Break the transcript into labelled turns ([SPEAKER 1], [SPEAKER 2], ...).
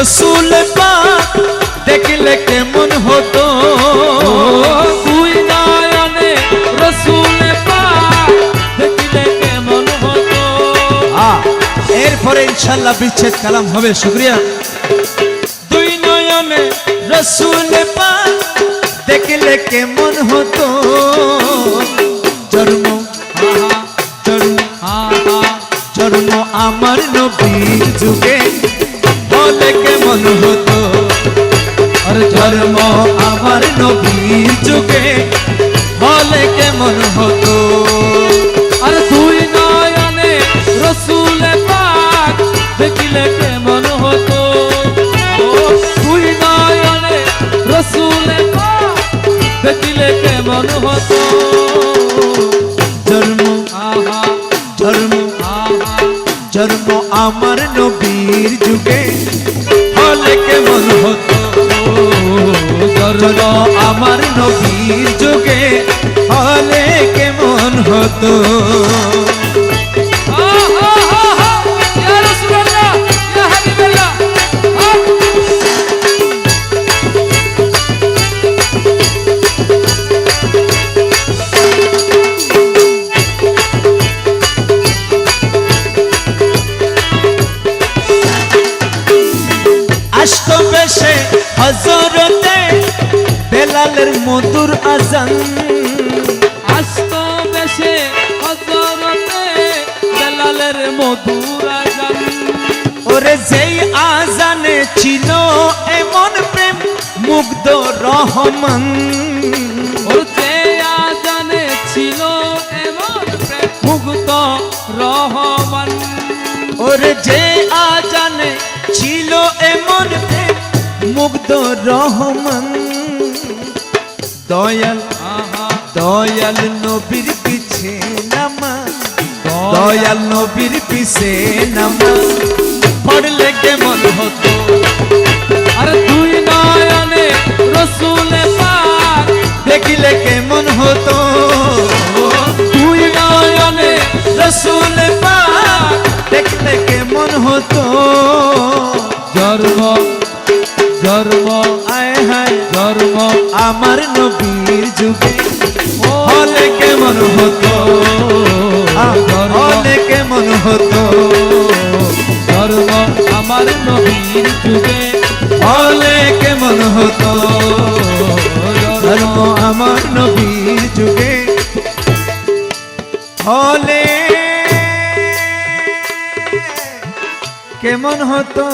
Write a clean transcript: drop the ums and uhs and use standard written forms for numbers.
[SPEAKER 1] রসুল পাক দেখলে কেমন হতো
[SPEAKER 2] দুই নয়নে রসুল পাক দেখলে কেমন হতো।
[SPEAKER 1] এরপরে ইনশাআল্লাহ বিচ্ছেদ কালাম হবে। শুকরিয়া। দুই নয়নে রসুল পাক দেখলে কেমন হতো জন্ম জন্ম আমার নবীর যুগে হলে কেমন হতো আর জন্ম আমার নবীর যুগে হলে কেমন হতো।
[SPEAKER 2] আর দুই নয়নে রসুল পাক দেখলে কেমন হতো দুই নয়নে রসুল পাক দেখলে কেমন হতো।
[SPEAKER 1] জন্ম জন্ম জন্ম আমার নবীর যুগে হলে কেমন হতো জন্ম আমার নবীর যুগে হলে কেমন হতো। আশক বেশে হযরতে বেলালের মধুর আজান
[SPEAKER 2] আশক বেশে হযরতে বেলালের মধুর আজান
[SPEAKER 1] ওরে যেই আজানে ছিল এমন প্রেম মুগ্ধ রহমান
[SPEAKER 2] ওর যে আজানে ছিল এমন প্রেম মুগ্ধ রহমান
[SPEAKER 1] ওরে যে আজানে ছিল এমন প্রেম মুগ্ধ রহমান দয়াল দয়াল নবীর পিছে নামাজ দয়াল নবীর পিছে নামাজ পড়লে কেমন হতো
[SPEAKER 2] আর দুই নয়নে রসুল পাক
[SPEAKER 1] দেখিলে কেমন হতো
[SPEAKER 2] দুই নয়নে
[SPEAKER 1] রসুল পাক দেখলে কেমন হতো।
[SPEAKER 2] জন্ম জন্ম
[SPEAKER 1] আয় হায়
[SPEAKER 2] জন্ম
[SPEAKER 1] আমার নবীর যুগে হলে কেমন হতো হলে কেমন হতো
[SPEAKER 2] জন্ম আমার নবীর যুগে
[SPEAKER 1] হলে কেমন হতো ধর্ম আমার নবীর যুগে হলে কেমন হতো।